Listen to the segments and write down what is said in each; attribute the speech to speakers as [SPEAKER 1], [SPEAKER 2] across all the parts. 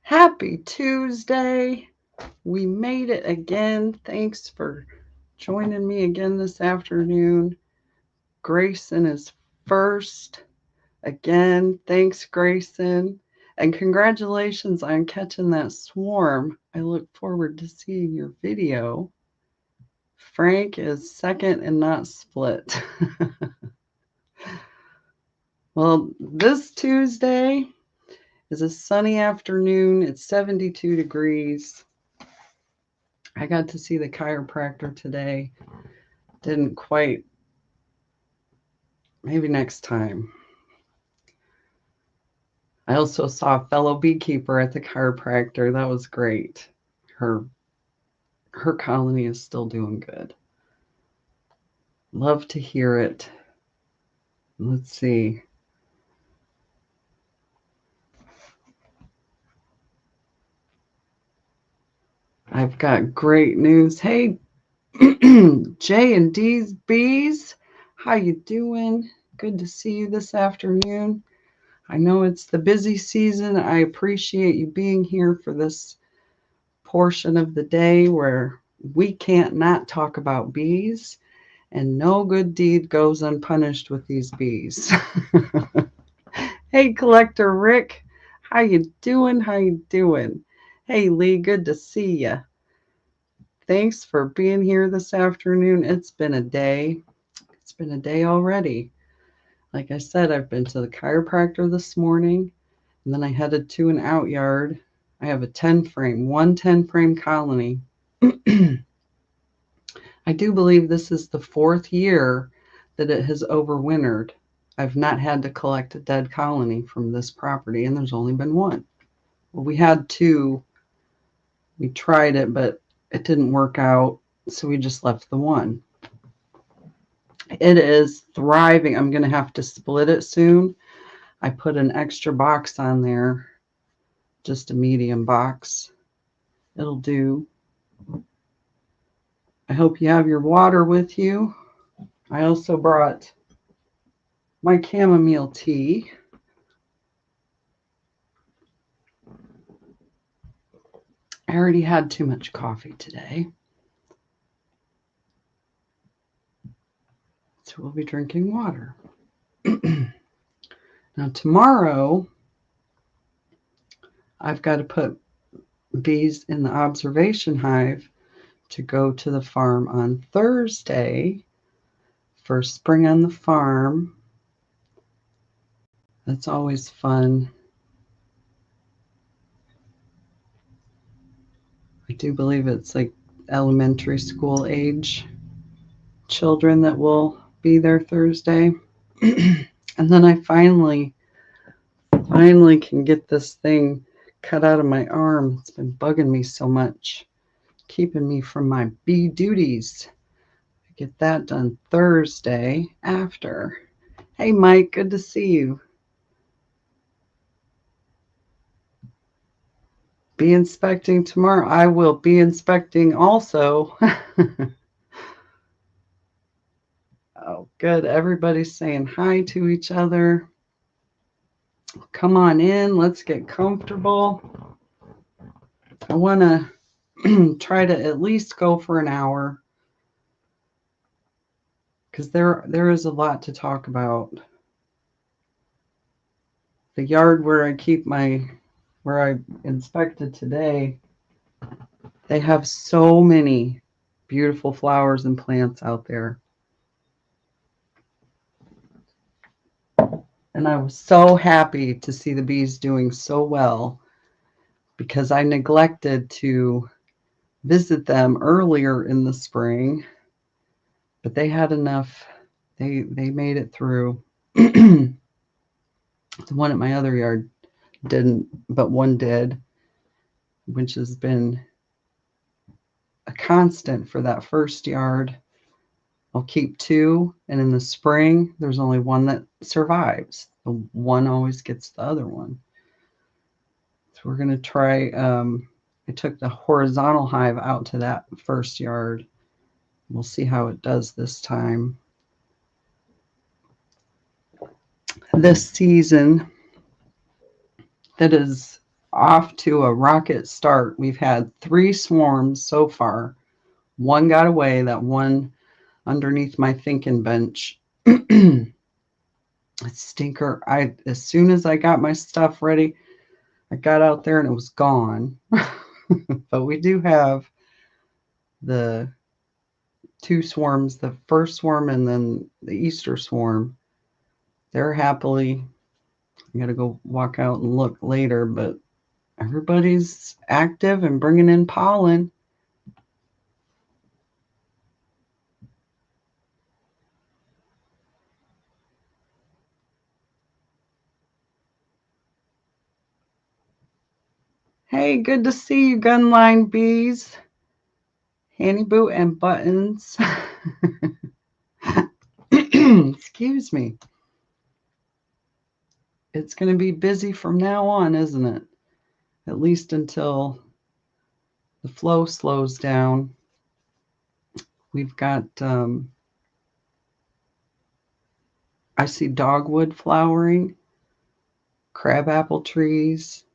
[SPEAKER 1] Happy Tuesday. We made it again. Thanks for joining me again this afternoon. Grayson is first. Again, thanks, Grayson. And congratulations on catching that swarm. I look forward to seeing your video. Frank is second and not split. Well, this Tuesday is a sunny afternoon. It's 72 degrees. I got to see the chiropractor today. Didn't quite, maybe next time. I also saw a fellow beekeeper at the chiropractor. That was great. Her her colony is still doing good. Love to hear it. Let's see. I've got great news. Hey, J and D's Bees, how you doing? Good to see you this afternoon. I know it's the busy season. I appreciate you being here for this portion of the day where we can't not talk about bees, and no good deed goes unpunished with these bees. Hey, Collector Rick, how you doing? How you doing? Hey, Lee, good to see you. Thanks for being here this afternoon. It's been a day. It's been a day already. Like I said, I've been to the chiropractor this morning, and then I headed to an out yard. I have a 10 frame, 110 frame colony. I do believe this is the 4th year that it has overwintered. I've not had to collect a dead colony from this property, and there's only been one. Well, we had 2. We tried it, but it didn't work out, so we just left the one. It is thriving. I'm going to have to split it soon. I put an extra box on there, just a medium box. It'll do. I hope you have your water with you. I also brought my chamomile tea. I already had too much coffee today. So we'll be drinking water. Now tomorrow, I've got to put bees in the observation hive to go to the farm on Thursday for spring on the farm. That's always fun. I do believe it's like elementary school age children that will be there Thursday. And then I finally can get this thing cut out of my arm. It's been bugging me so much, keeping me from my bee duties. I get that done Thursday after. Hey, Mike, good to see you. Bee inspecting tomorrow. I will be inspecting also. Oh, good. Everybody's saying hi to each other. Come on in. Let's get comfortable. I want to try to at least go for an hour because there is a lot to talk about. The yard where I inspected today, they have so many beautiful flowers and plants out there. And I was so happy to see the bees doing so well because I neglected to visit them earlier in the spring, but they had enough. They made it through. The one at my other yard didn't, but one did, which has been a constant for that first yard. I'll keep 2, and in the spring, there's only one that survives. The one always gets the other one. So we're going to try, I took the horizontal hive out to that first yard. We'll see how it does this time. This season, that is off to a rocket start. We've had 3 swarms so far. One got away, that one underneath my thinking bench. Stinker. As soon as I got my stuff ready, I got out there and it was gone. But we do have the 2 swarms, the first swarm and then the Easter swarm. They're happily, I gotta go walk out and look later, but everybody's active and bringing in pollen. Hey, good to see you, Gunline Bees. Handy Boot and Buttons. Excuse me. It's going to be busy from now on, isn't it? At least until the flow slows down. We've got, I see dogwood flowering, crabapple trees.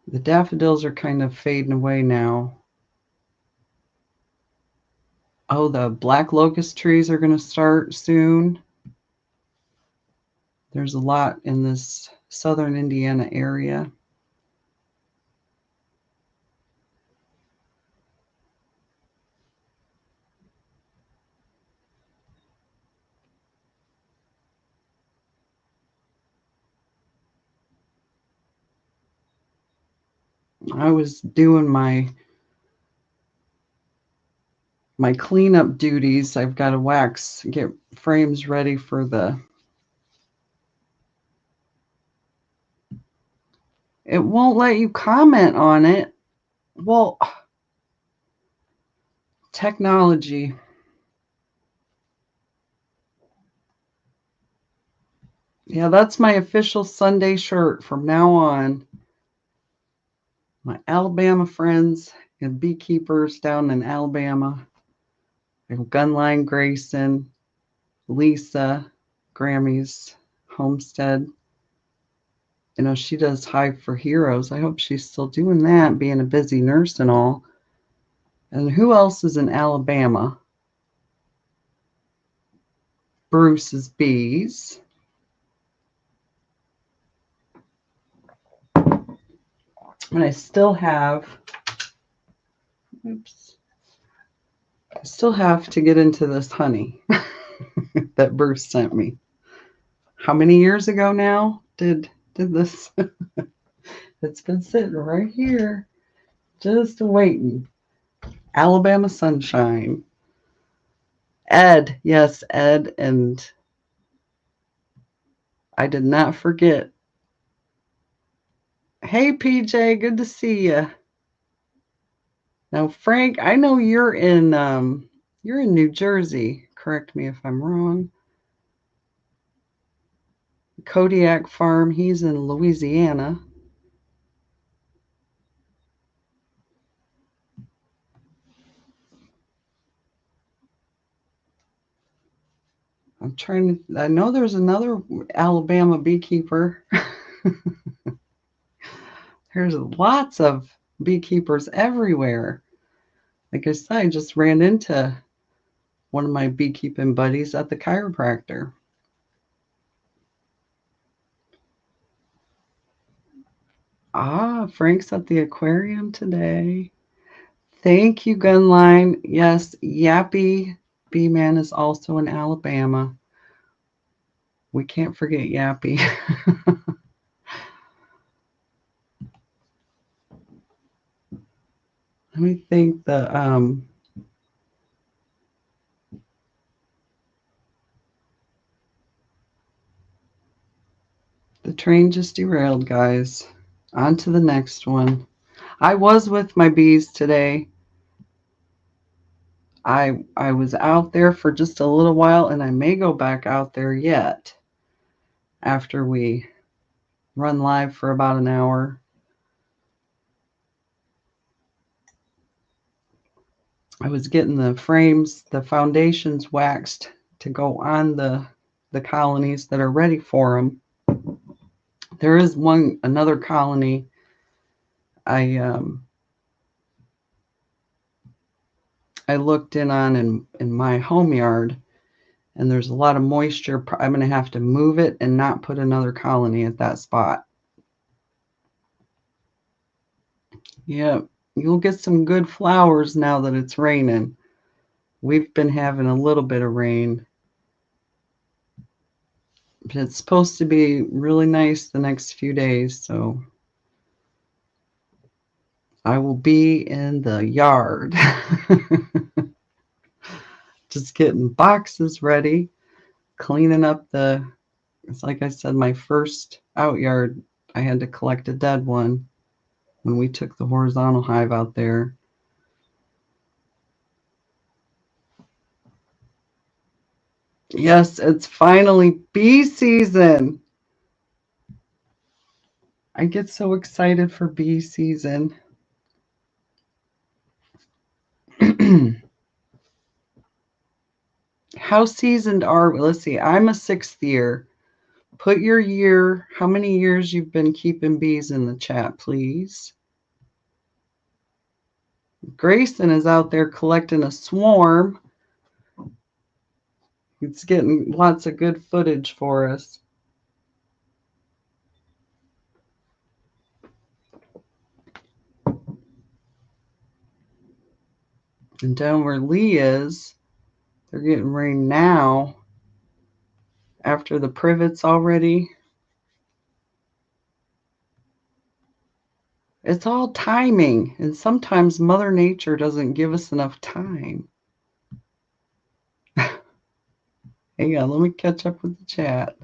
[SPEAKER 1] The daffodils are kind of fading away now. Oh, the black locust trees are going to start soon. There's a lot in this southern Indiana area. I was doing my cleanup duties. I've got to get frames ready for the... It won't let you comment on it. Well, technology. Yeah, that's my official Sunday shirt from now on. My Alabama friends and beekeepers down in Alabama. Gunline Grayson, Lisa, Grammy's homestead. You know, she does Hive for Heroes. I hope she's still doing that, being a busy nurse and all. And who else is in Alabama? Bruce's Bees. And I still have, I still have to get into this honey that Bruce sent me. How many years ago now did this? It's been sitting right here, just waiting. Alabama Sunshine. Ed, yes, Ed, and I did not forget. Hey, PJ, good to see you. Now, Frank, I know you're in New Jersey. Correct me if I'm wrong. Kodiak Farm, he's in Louisiana. I know there's another Alabama beekeeper. There's lots of beekeepers everywhere. Like I said, I just ran into one of my beekeeping buddies at the chiropractor. Ah, Frank's at the aquarium today. Thank you, Gunline. Yes, Yappy Bee-Man is also in Alabama. We can't forget Yappy. Let me think. The train just derailed, guys. On to the next one. I was with my bees today. I was out there for just a little while, and I may go back out there yet after we run live for about an hour. I was getting the frames, the foundations waxed to go on the colonies that are ready for them. There is another colony. I looked in my home yard, and there's a lot of moisture. I'm going to have to move it and not put another colony at that spot. Yeah, you'll get some good flowers now that it's raining. We've been having a little bit of rain. But it's supposed to be really nice the next few days, so I will be in the yard. Just getting boxes ready, cleaning up it's like I said, my first out yard, I had to collect a dead one when we took the horizontal hive out there. Yes, it's finally bee season. I get so excited for bee season. How seasoned are we? Let's see. I'm a 6th year. Put your year, how many years you've been keeping bees in the chat, please. Grayson is out there collecting a swarm. It's getting lots of good footage for us. And down where Lee is, they're getting rain now after the privets already. It's all timing, and sometimes Mother Nature doesn't give us enough time. Hang on, let me catch up with the chat.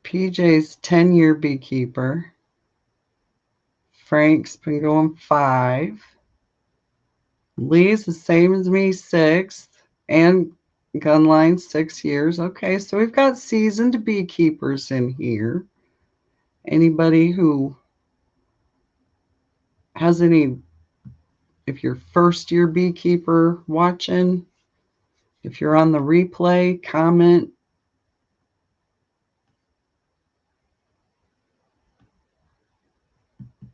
[SPEAKER 1] PJ's 10-year beekeeper. Frank's been going 5. Lee's the same as me, 6th. And Gunline, 6 years. Okay, so we've got seasoned beekeepers in here. Anybody who has any, if you're first-year beekeeper watching, if you're on the replay, comment.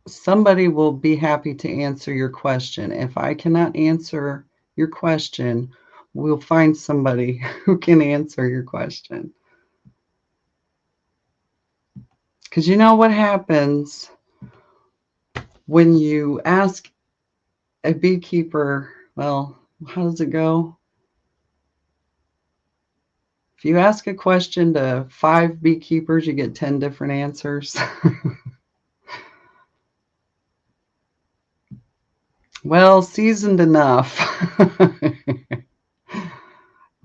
[SPEAKER 1] Somebody will be happy to answer your question. If I cannot answer your question, we'll find somebody who can answer your question. Because you know what happens when you ask a beekeeper, well, how does it go? If you ask a question to 5 beekeepers, you get 10 different answers. Well, seasoned enough.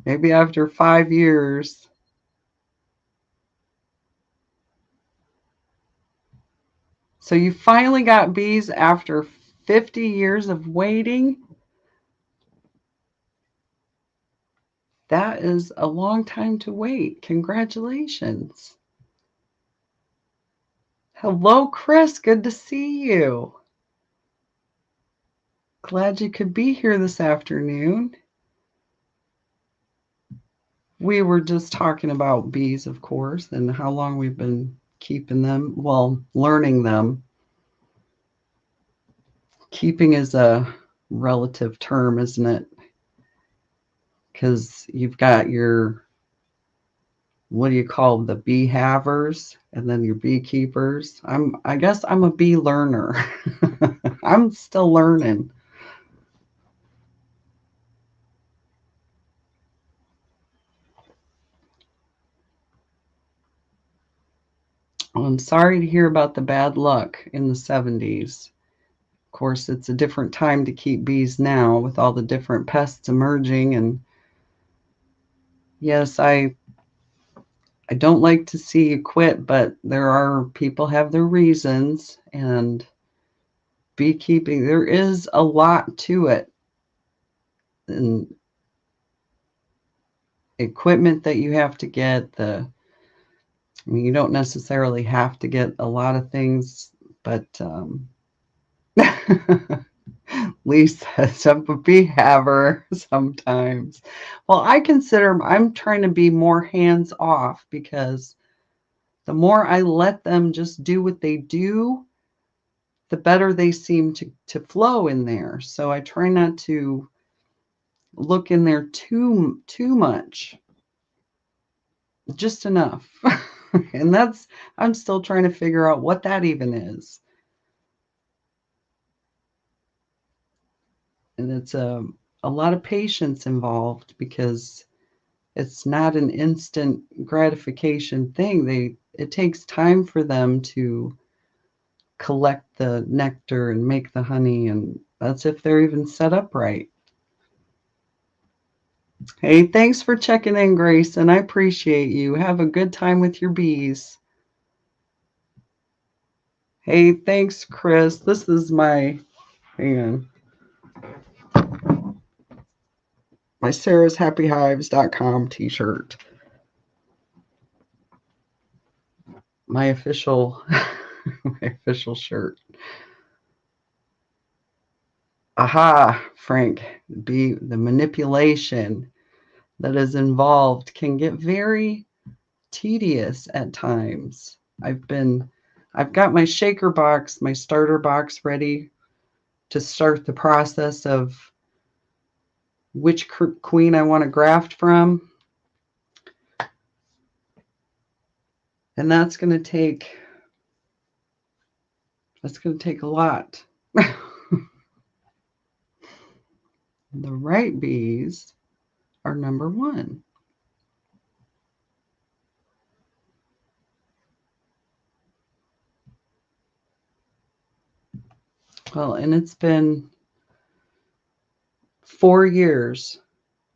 [SPEAKER 1] Maybe after 5 years. So you finally got bees after 50 years of waiting? That is a long time to wait. Congratulations. Hello, Chris. Good to see you. Glad you could be here this afternoon. We were just talking about bees, of course, and how long we've been keeping them. Well, learning them. Keeping is a relative term, isn't it? Because you've got your, what do you call them, the bee havers, and then your beekeepers. I guess I'm a bee learner. I'm still learning. I'm sorry to hear about the bad luck in the 70s. Of course, it's a different time to keep bees now with all the different pests emerging. And yes, I don't like to see you quit, but there are people have their reasons. And beekeeping, there is a lot to it. And equipment that you have to get, I mean, you don't necessarily have to get a lot of things, but Lisa says I'm a bee haver sometimes. Well, I'm trying to be more hands off because the more I let them just do what they do, the better they seem to flow in there. So I try not to look in there too much, just enough. And I'm still trying to figure out what that even is. And it's a lot of patience involved because it's not an instant gratification thing. It takes time for them to collect the nectar and make the honey, and that's if they're even set up right. Hey, thanks for checking in, Grace, and I appreciate you. Have a good time with your bees. Hey, thanks, Chris. This is my, hang on, my sarahshappyhives.com t-shirt. My official shirt. Aha, Frank, the manipulation that is involved can get very tedious at times. I've got my shaker box, my starter box ready to start the process of which queen I want to graft from. And that's going to take a lot. The right bees are number one. Well, and it's been 4 years.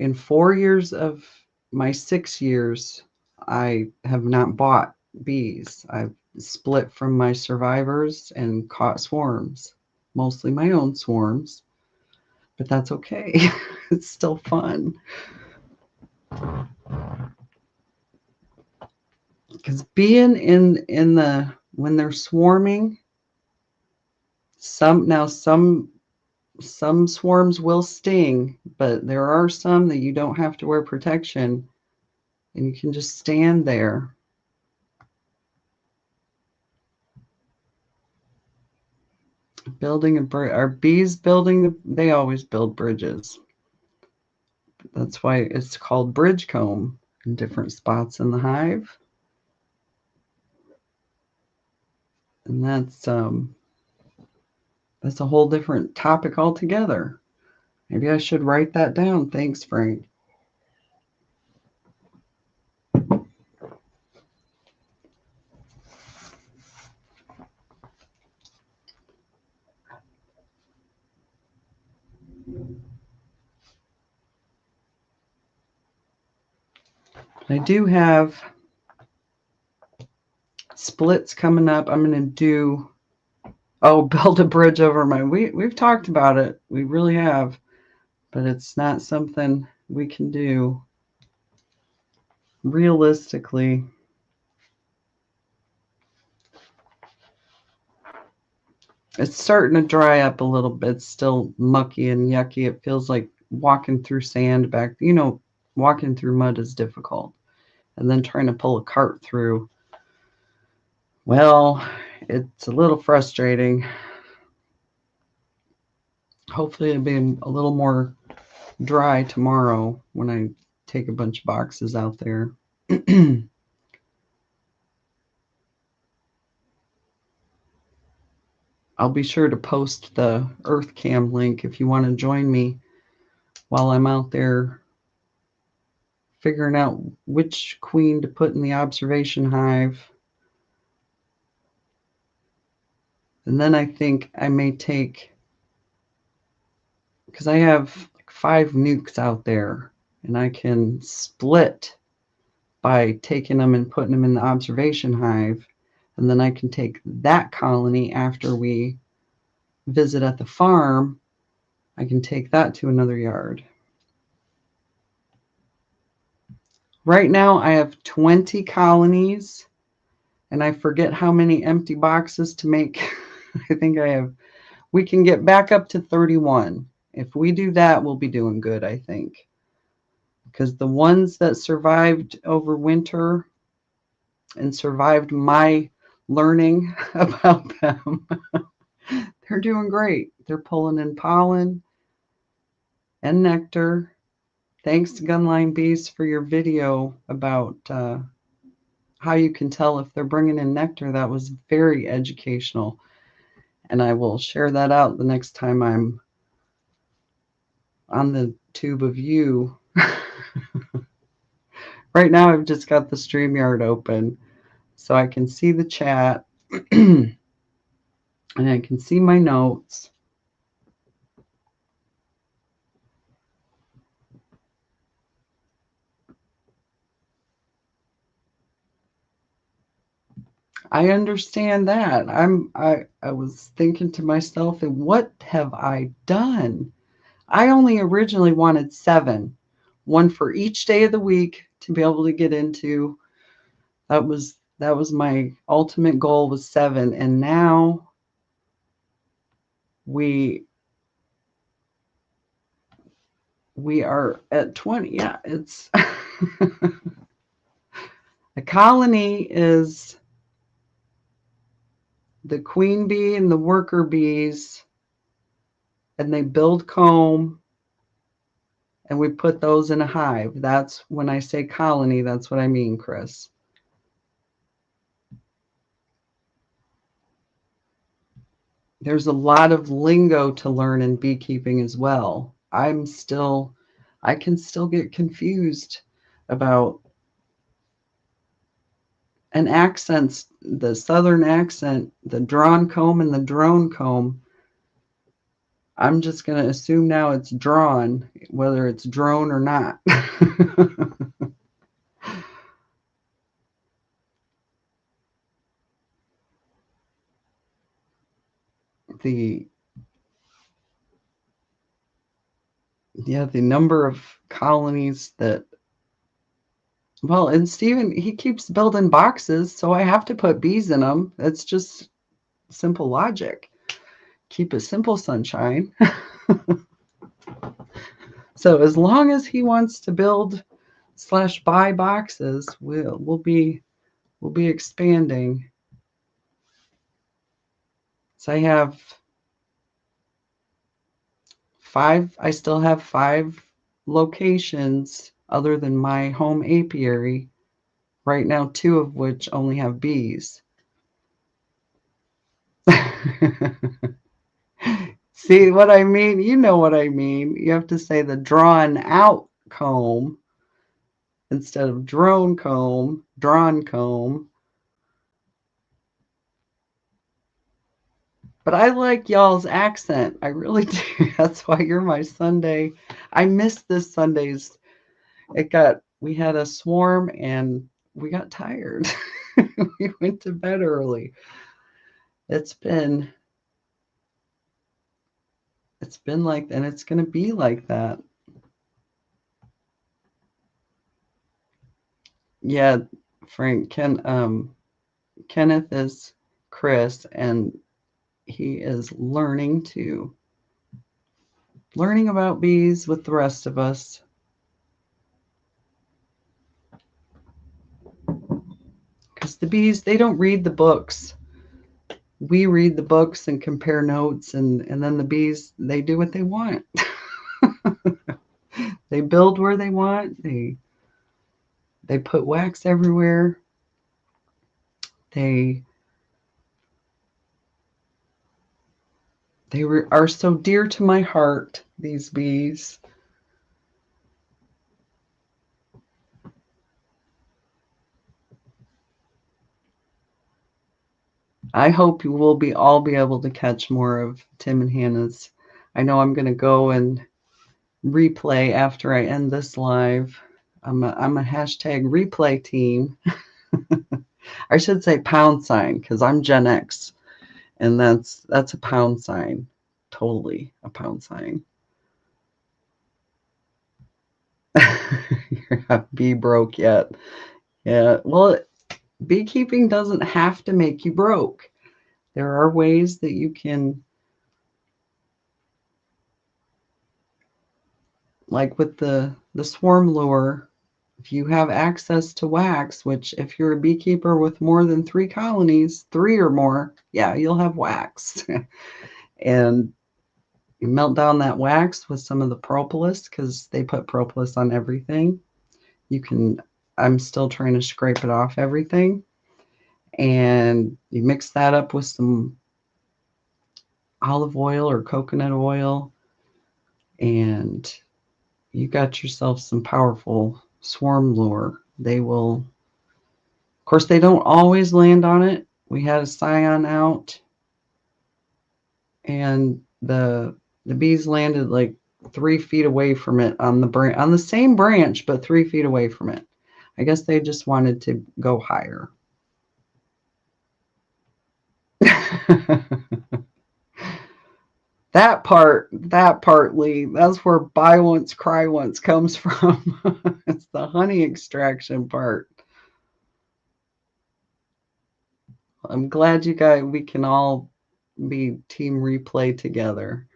[SPEAKER 1] In 4 years of my 6 years, I have not bought bees. I've split from my survivors and caught swarms, mostly my own swarms, but that's okay. It's still fun. Because being in the, when they're swarming, some swarms will sting, but there are some that you don't have to wear protection and you can just stand there. Building a bridge. Are bees building? They always build bridges. That's why it's called bridge comb in different spots in the hive. And that's a whole different topic altogether. Maybe I should write that down. Thanks, Frank. I do have splits coming up. I'm going to do, build a bridge over my, we've talked about it. We really have, but it's not something we can do realistically. It's starting to dry up a little bit. It's still mucky and yucky. It feels like walking through sand back. Walking through mud is difficult. And then trying to pull a cart through, well, it's a little frustrating. Hopefully it'll be a little more dry tomorrow when I take a bunch of boxes out there. I'll be sure to post the EarthCam link if you want to join me while I'm out there figuring out which queen to put in the observation hive. And then I think I may take, because I have like 5 nukes out there, and I can split by taking them and putting them in the observation hive. And then I can take that colony after we visit at the farm. I can take that to another yard. Right now I have 20 colonies, and I forget how many empty boxes to make. I think we can get back up to 31. If we do that, we'll be doing good, I think. Because the ones that survived over winter, and survived my learning about them. They're doing great. They're pulling in pollen and nectar. Thanks to Gunline Bees for your video about how you can tell if they're bringing in nectar. That was very educational. And I will share that out the next time I'm on the tube of you. Right now I've just got the StreamYard open so I can see the chat and I can see my notes. I understand that. I was thinking to myself, what have I done? I only originally wanted 7, one for each day of the week to be able to get into. That was my ultimate goal, was 7, and now we are at 20. Yeah, it's a colony is the queen bee and the worker bees, and they build comb, and we put those in a hive. That's when I say colony, that's what I mean, Chris. There's a lot of lingo to learn in beekeeping as well. I can still get confused about an accents, the southern accent, the drawn comb and the drone comb. I'm just going to assume now it's drawn, whether it's drone or not. the number of colonies that, well, and Stephen, he keeps building boxes, so I have to put bees in them. It's just simple logic. Keep it simple, sunshine. So as long as he wants to build / buy boxes, we'll be expanding. So I have 5. I still have 5 locations other than my home apiary. Right now, 2 of which only have bees. See what I mean? You know what I mean. You have to say the drawn out comb instead of drone comb, drawn comb. But I like y'all's accent. I really do. That's why you're my Sunday. I missed this Sunday's. We had a swarm and we got tired. We went to bed early. It's been like, and it's going to be like that. Yeah, Frank, Kenneth is Chris, and he is learning about bees with the rest of us. Because the bees, they don't read the books. We read the books and compare notes, and then the bees, they do what they want. They build where they want. They put wax everywhere. They are so dear to my heart, these bees. I hope you will all be able to catch more of Tim and Hannah's. I know I'm going to go and replay after I end this live. I'm a hashtag replay team. I should say # because I'm Gen X, and that's a #, totally a #. You're not bee broke yet. Yeah, well, beekeeping doesn't have to make you broke. There are ways that you can, like with the swarm lure, if you have access to wax, which if you're a beekeeper with more than 3 colonies, 3 or more, yeah, you'll have wax. And you melt down that wax with some of the propolis, because they put propolis on everything. I'm still trying to scrape it off everything. And you mix that up with some olive oil or coconut oil, and you got yourself some powerful swarm lure. They will, of course, they don't always land on it. We had a scion out, and the bees landed like 3 feet away from it on the same branch, but 3 feet away from it. I guess they just wanted to go higher. That part, Lee, that's where buy once, cry once comes from. It's the honey extraction part. I'm glad we can all be team replay together.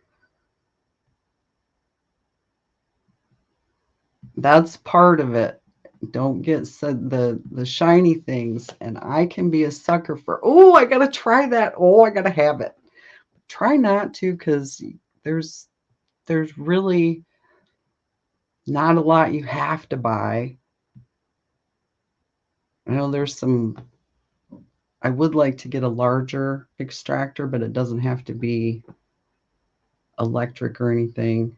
[SPEAKER 1] That's part of it. Don't get the shiny things, and I can be a sucker for, oh, I gotta try that. Oh, I gotta have it. Try not to, because there's really not a lot you have to buy. I know I would like to get a larger extractor, but it doesn't have to be electric or anything.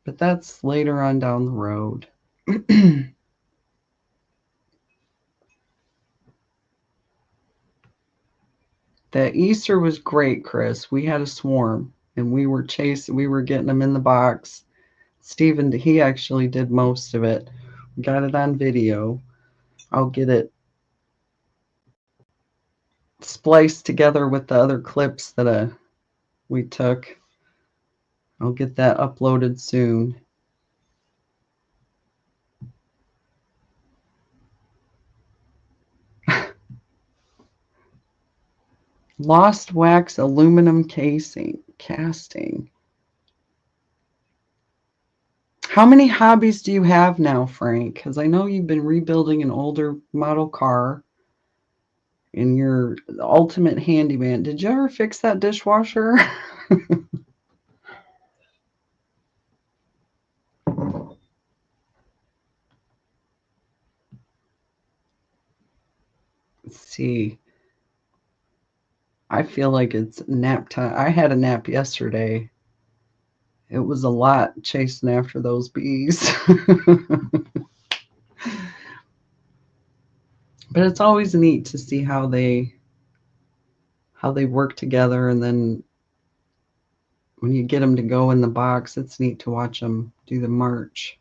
[SPEAKER 1] But that's later on down the road. The Easter was great, Chris. We had a swarm, and we were getting them in the box. Stephen, he actually did most of it. We got it on video. I'll get it spliced together with the other clips that we took. I'll get that uploaded soon. Lost wax aluminum casting. How many hobbies do you have now, Frank? Because I know you've been rebuilding an older model car, and you're the ultimate handyman. Did you ever fix that dishwasher? Let's see. I feel like it's nap time. I had a nap yesterday. It was a lot chasing after those bees. But it's always neat to see how they work together, and then when you get them to go in the box, it's neat to watch them do the march.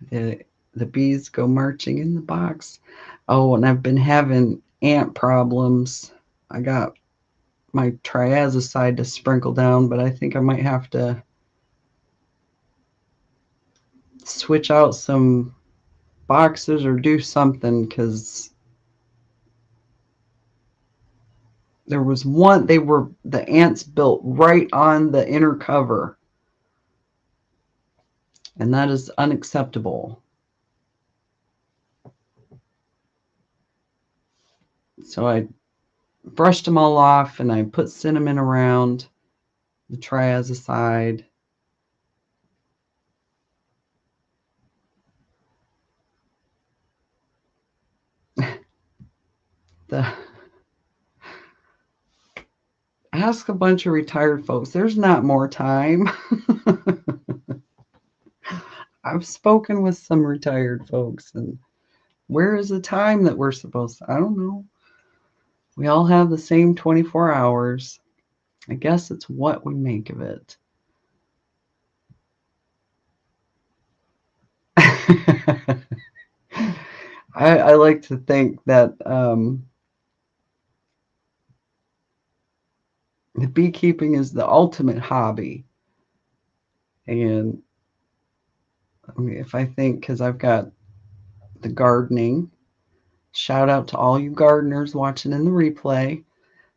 [SPEAKER 1] The bees go marching in the box. Oh, and I've been having ant problems. I got my triazicide to sprinkle down, but I think I might have to switch out some boxes or do something, because there was one, the ants built right on the inner cover, and that is unacceptable. So I brushed them all off, and I put cinnamon around the triazicide. Ask a bunch of retired folks. There's not more time. I've spoken with some retired folks, and where is the time that we're supposed to? I don't know. We all have the same 24 hours. I guess it's what we make of it. I like to think that the beekeeping is the ultimate hobby. And I mean, if I think, because I've got the gardening, shout out to all you gardeners watching in the replay,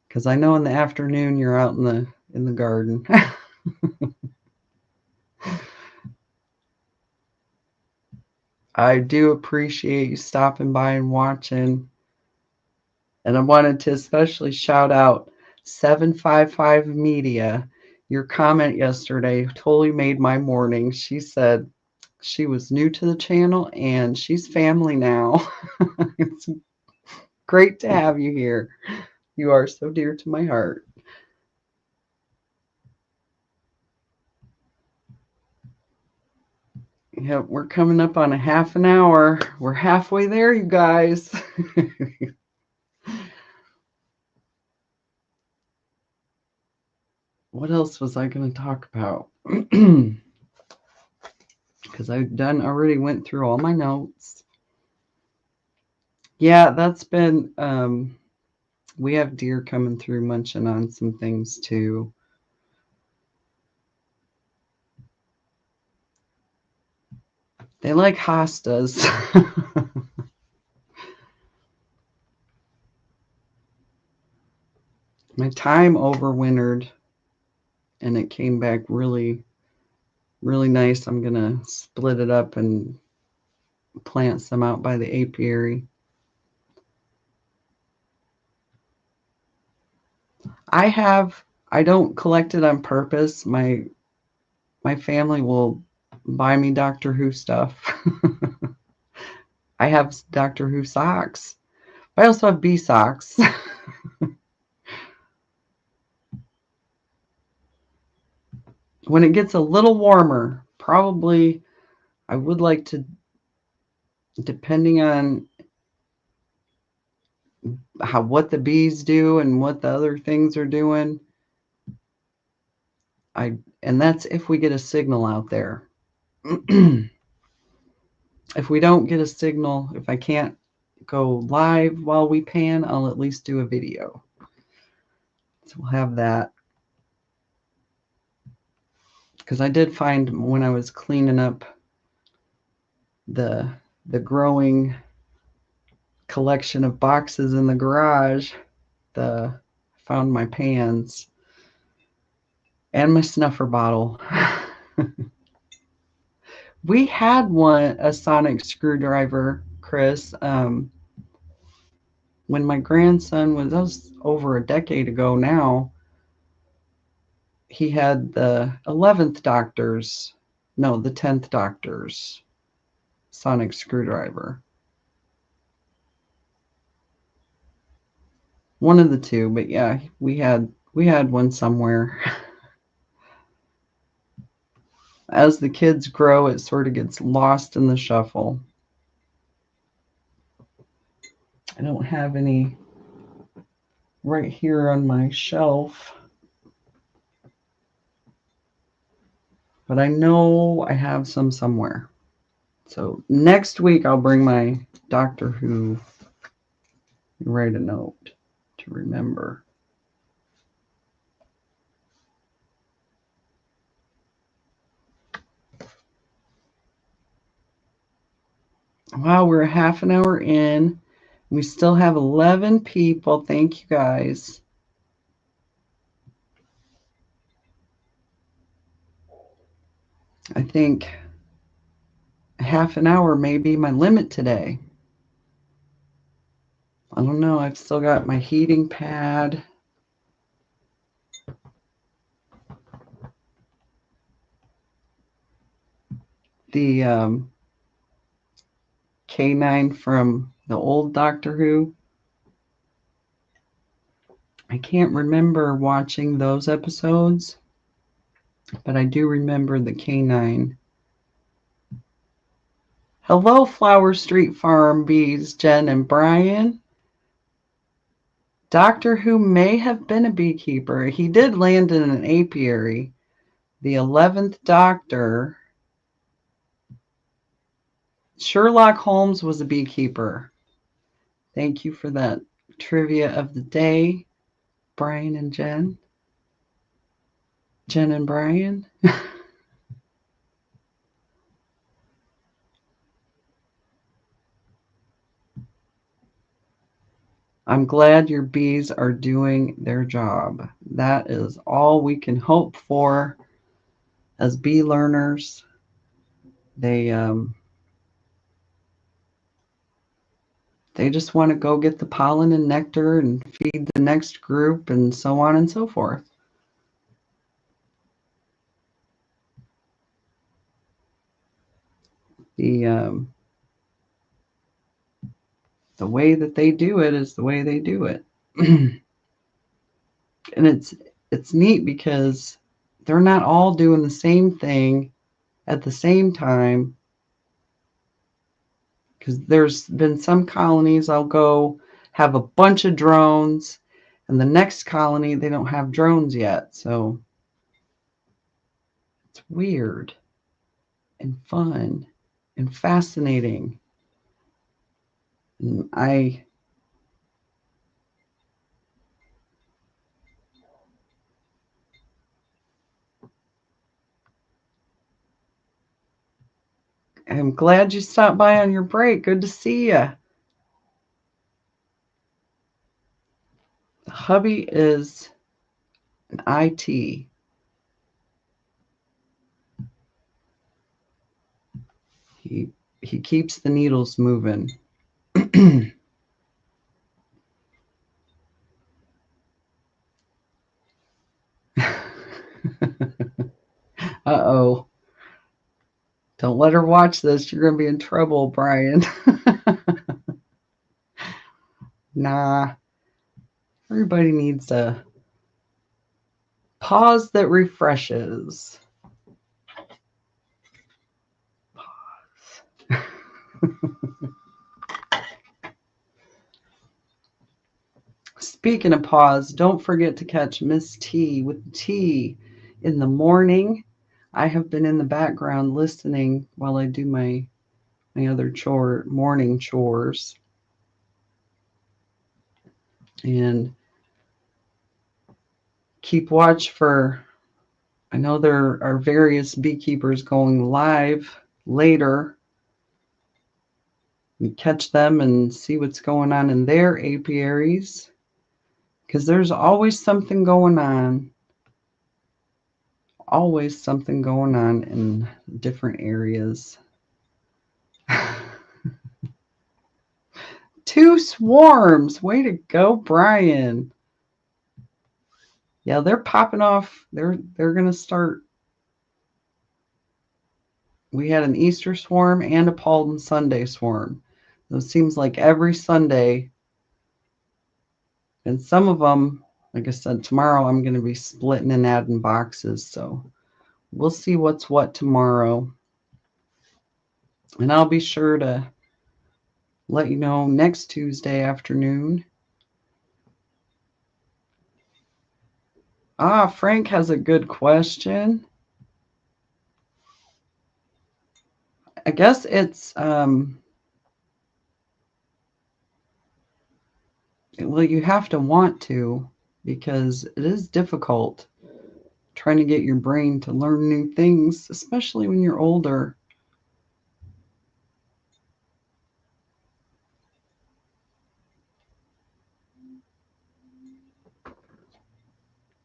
[SPEAKER 1] because I know in the afternoon you're out in the garden. I do appreciate you stopping by and watching. And I wanted to especially shout out 755 Media. Your comment yesterday totally made my morning. She said she was new to the channel and she's family now. It's great to have you here. You are so dear to my heart. Yep, we're coming up on a half an hour. We're halfway there, you guys. What else was I going to talk about? Because I already went through all my notes. Yeah, that's been, we have deer coming through munching on some things too. They like hostas. My thyme overwintered and it came back really, really nice. I'm going to split it up and plant some out by the apiary. I don't collect it on purpose. My family will buy me Doctor Who stuff. I have Doctor Who socks. I also have bee socks. When it gets a little warmer, probably I would like to, depending on what the bees do and what the other things are doing, and that's if we get a signal out there. If we don't get a signal, if I can't go live while we pan, I'll at least do a video. So we'll have that. Because I did find when I was cleaning up the growing collection of boxes in the garage, found my pans and my snuffer bottle. We had a sonic screwdriver, Chris, when my grandson that was over a decade ago now. He had the 10th Doctor's sonic screwdriver. One of the two, but yeah, we had one somewhere. As the kids grow, it sort of gets lost in the shuffle. I don't have any right here on my shelf, but I know I have some somewhere. So next week I'll bring my Doctor Who, write a note to remember. Wow, we're a half an hour in. We still have 11 people. Thank you, guys. I think half an hour may be my limit today. I don't know. I've still got my heating pad. The K9 from the old Doctor Who. I can't remember watching those episodes, but I do remember the K9. Hello, Flower Street Farm bees, Jen and Brian. Doctor Who may have been a beekeeper. He did land in an apiary. The 11th Doctor. Sherlock Holmes was a beekeeper. Thank you for that trivia of the day, Brian and Jen. Jen and Brian. I'm glad your bees are doing their job. That is all we can hope for as bee learners. They They just want to go get the pollen and nectar and feed the next group and so on and so forth. The way that they do it is the way they do it. And it's neat because they're not all doing the same thing at the same time. Because there's been some colonies I'll go have a bunch of drones, and the next colony they don't have drones yet. So it's weird and fun and fascinating. And I'm glad you stopped by on your break. Good to see you. Hubby is an IT. He keeps the needles moving. Uh-oh. Don't let her watch this. You're going to be in trouble, Brian. Nah. Everybody needs a pause that refreshes. Pause. Speaking of pause, don't forget to catch Miss T with tea in the morning. I have been in the background listening while I do my other morning chores. And keep watch for, I know there are various beekeepers going live later. You catch them and see what's going on in their apiaries, because there's always something going on. Always something going on in different areas. 2 swarms. Way to go, Brian. Yeah, they're popping off. They're going to start. We had an Easter swarm and a Palm Sunday swarm. So it seems like every Sunday. And some of them, like I said, tomorrow I'm going to be splitting and adding boxes. So we'll see what's what tomorrow. And I'll be sure to let you know next Tuesday afternoon. Frank has a good question. I guess it's, well, you have to want to, because it is difficult trying to get your brain to learn new things, especially when you're older.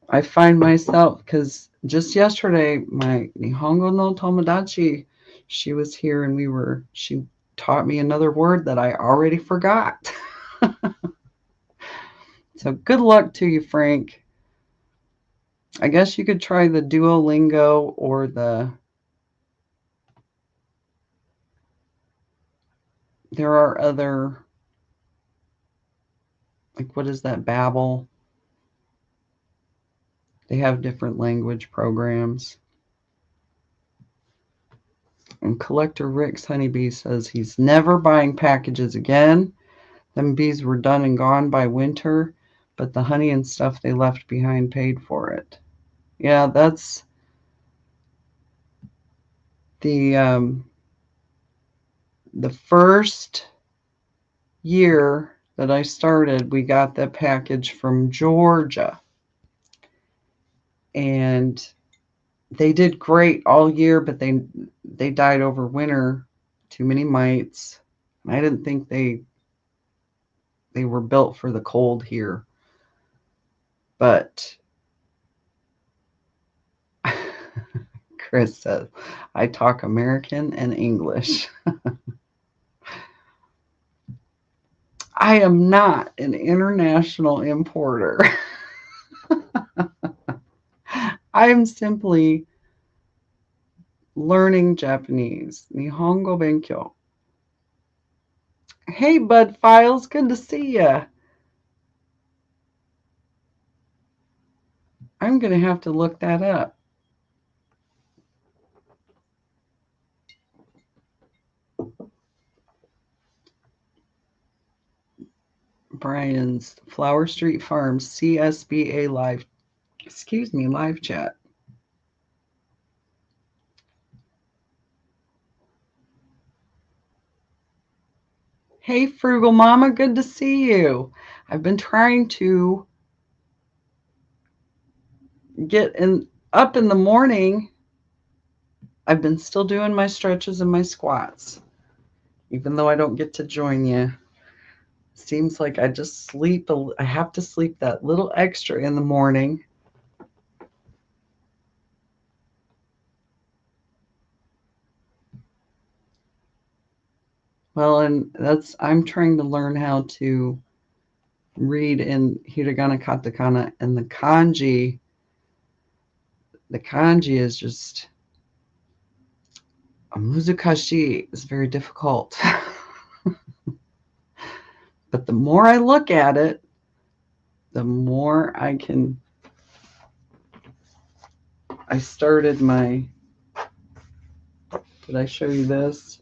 [SPEAKER 1] I find myself, because just yesterday, my Nihongo no Tomodachi, she was here and she taught me another word that I already forgot. So good luck to you, Frank. I guess you could try the Duolingo or there are other, like, what is that, Babbel? They have different language programs. And Collector Rick's honeybee says he's never buying packages again. Them bees were done and gone by winter, but the honey and stuff they left behind paid for it. Yeah, that's the first year that I started, we got that package from Georgia. And they did great all year, but they died over winter. Too many mites. I didn't think they were built for the cold here. But Chris says, I talk American and English. I am not an international importer. I am simply learning Japanese. Nihongo Benkyo. Hey, Bud Files, good to see ya. I'm going to have to look that up. Brian's Flower Street Farms CSBA live, live chat. Hey, Frugal Mama, good to see you. I've been trying to get up in the morning. I've been still doing my stretches and my squats, even though I don't get to join you. Seems like I just sleep. I have to sleep that little extra in the morning. Well, and I'm trying to learn how to read in hiragana, katakana, and the kanji. The kanji is just muzukashi. It's very difficult. But the more I look at it, the more I can. I started my. Did I show you this?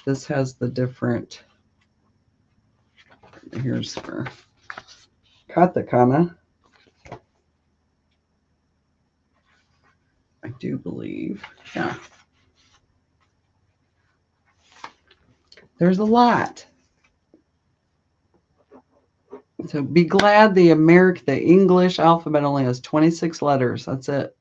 [SPEAKER 1] This has the different. Here's for katakana. I do believe. Yeah. There's a lot. So be glad the English alphabet only has 26 letters. That's it.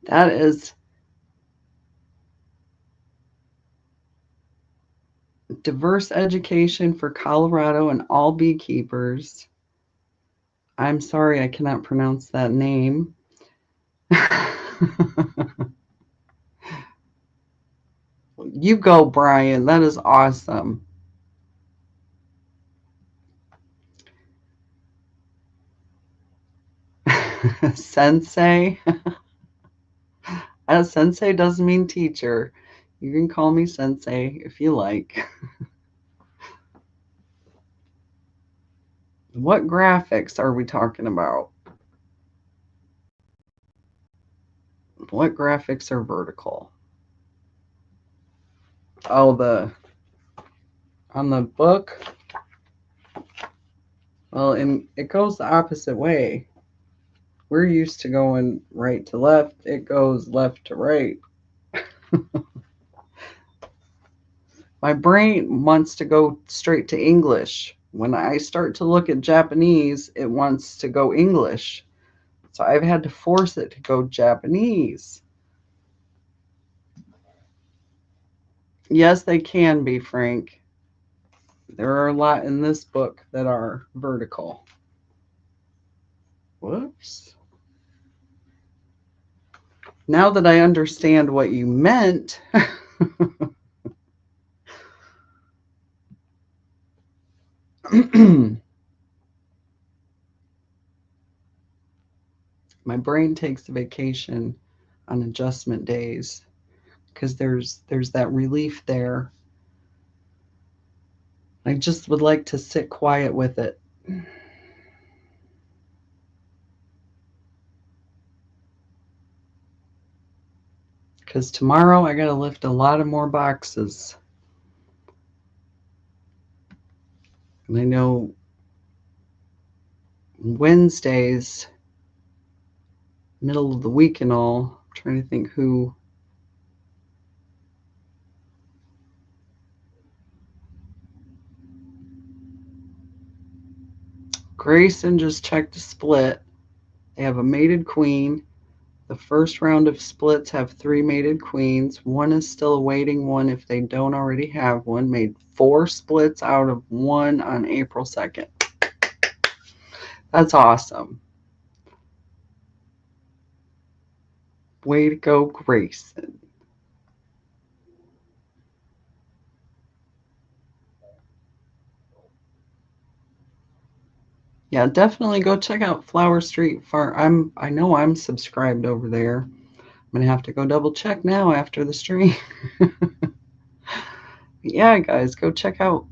[SPEAKER 1] That is diverse education for Colorado and all beekeepers. I'm sorry I cannot pronounce that name. You go, Brian. That is awesome. Sensei. Sensei doesn't mean teacher. You can call me Sensei if you like. What graphics are we talking about? What graphics are vertical? Oh, on the book? Well, and it goes the opposite way. We're used to going right to left. It goes left to right. My brain wants to go straight to English. When I start to look at Japanese, it wants to go English. So I've had to force it to go Japanese. Yes, they can be, Frank. There are a lot in this book that are vertical. Whoops. Now that I understand what you meant, my brain takes a vacation on adjustment days because there's that relief there. I just would like to sit quiet with it. Because tomorrow I got to lift a lot of more boxes. And I know Wednesdays, middle of the week and all, I'm trying to think who. Grayson just checked a split. They have a mated queen. The first round of splits have 3 mated queens. One is still awaiting one if they don't already have one. Made 4 splits out of 1 on April 2nd. That's awesome. Way to go, Grayson. Yeah, definitely go check out Flower Street Farm. I know I'm subscribed over there. I'm gonna have to go double check now after the stream. Yeah, guys, go check out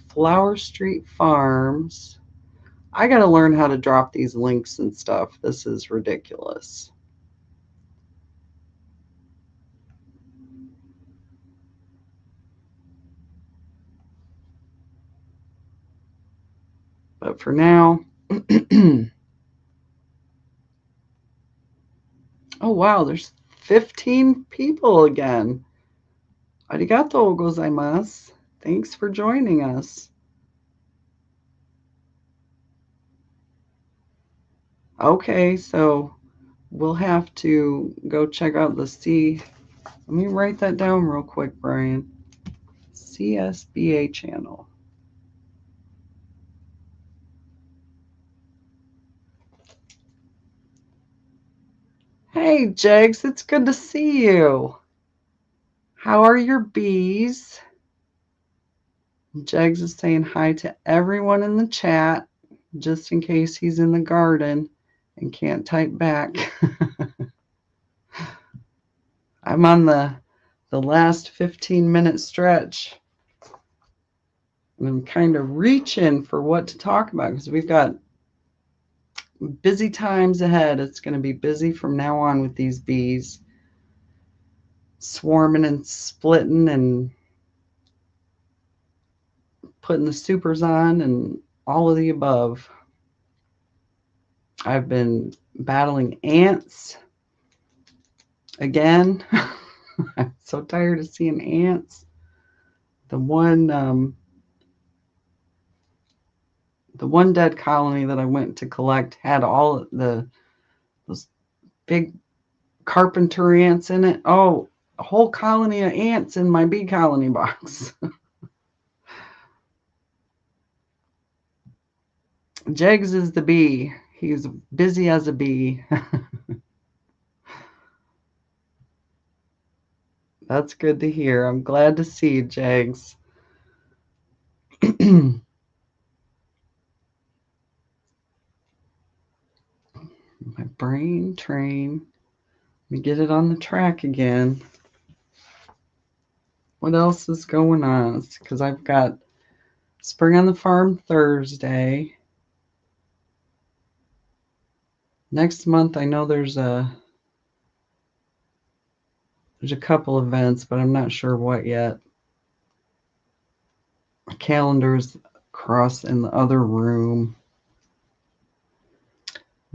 [SPEAKER 1] Flower Street Farms. I gotta learn how to drop these links and stuff. This is ridiculous. But for now, oh wow, there's 15 people again. Arigato gozaimasu. Thanks for joining us. Okay, so we'll have to go check out the C. Let me write that down real quick, Brian. CSBA channel. Hey, Jegs, it's good to see you. How are your bees? Jegs is saying hi to everyone in the chat, just in case he's in the garden and can't type back. I'm on the last 15-minute stretch. And I'm kind of reaching for what to talk about because we've got busy times ahead. It's going to be busy from now on with these bees swarming and splitting and putting the supers on and all of the above. I've been battling ants again. I'm so tired of seeing ants. The one dead colony that I went to collect had all those big carpenter ants in it. Oh, a whole colony of ants in my bee colony box. Jegs is the bee. He's busy as a bee. That's good to hear. I'm glad to see you, Jegs. My brain train. Let me get it on the track again. What else is going on? Because I've got Spring on the Farm Thursday. Next month, I know there's a couple events, but I'm not sure what yet. My calendar's across in the other room.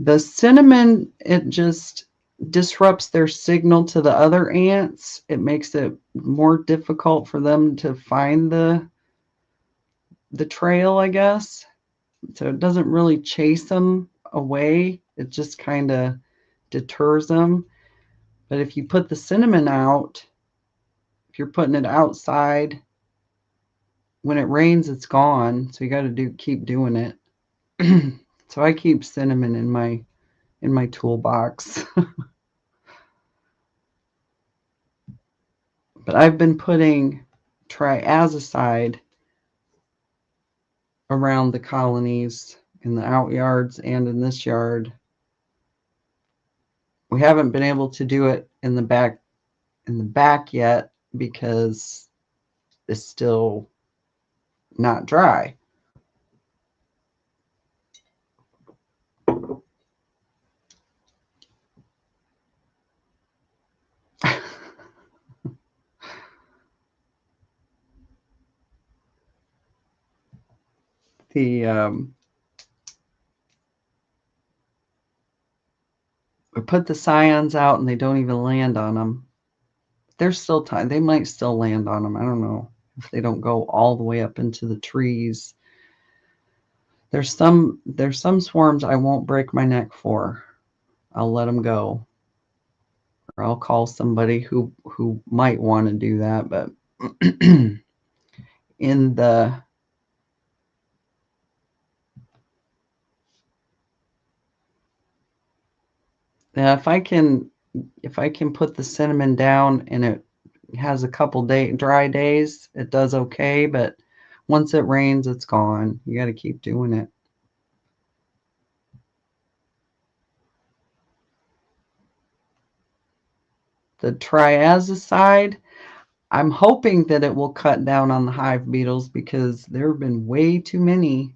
[SPEAKER 1] The cinnamon, it just disrupts their signal to the other ants. It makes it more difficult for them to find the trail, I guess. So it doesn't really chase them away. It just kind of deters them. But if you put the cinnamon out, if you're putting it outside, when it rains, it's gone. So you got to keep doing it. So I keep cinnamon in my toolbox. But I've been putting triazicide around the colonies in the outyards and in this yard. We haven't been able to do it in the back yet because it's still not dry. We put the scions out and they don't even land on them. There's still time. They might still land on them. I don't know if they don't go all the way up into the trees. There's some swarms I won't break my neck for. I'll let them go. Or I'll call somebody who might want to do that, but in the 1 Now, if I can put the cinnamon down and it has a couple dry days, it does okay, but once it rains, it's gone. You got to keep doing it. The triazicide, I'm hoping that it will cut down on the hive beetles because there have been way too many,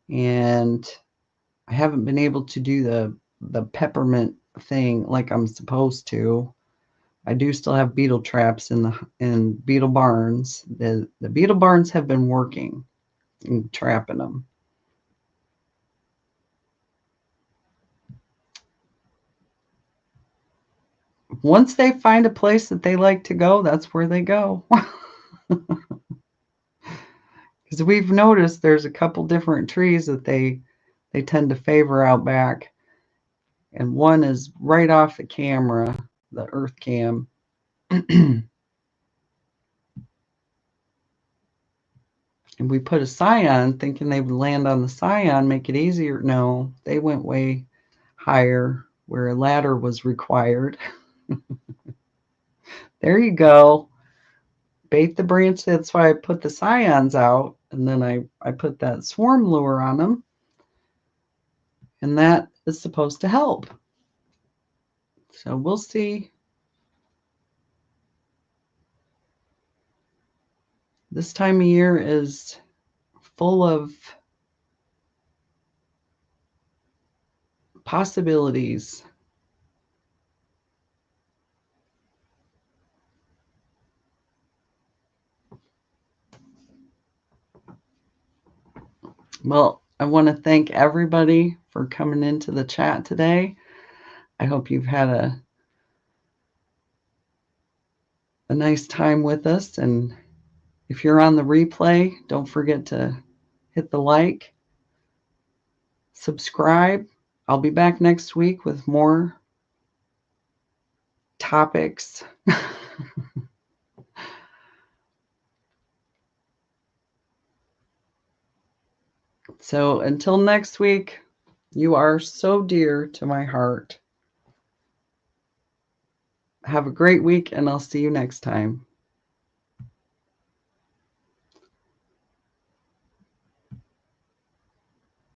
[SPEAKER 1] and I haven't been able to do the peppermint thing like I'm supposed to. I do still have beetle traps in beetle barns. The beetle barns have been working and trapping them. Once they find a place that they like to go, that's where they go. Because we've noticed there's a couple different trees that they tend to favor out back. And one is right off the camera, the earth cam. And we put a scion thinking they would land on the scion, make it easier. No, they went way higher where a ladder was required. There you go. Bait the branch. That's why I put the scions out. And then I put that swarm lure on them. And that is supposed to help. So we'll see. This time of year is full of possibilities. Well, I want to thank everybody for coming into the chat today. I hope you've had a nice time with us. And if you're on the replay, don't forget to hit the like, subscribe. I'll be back next week with more topics. So until next week, you are so dear to my heart. Have a great week, and I'll see you next time.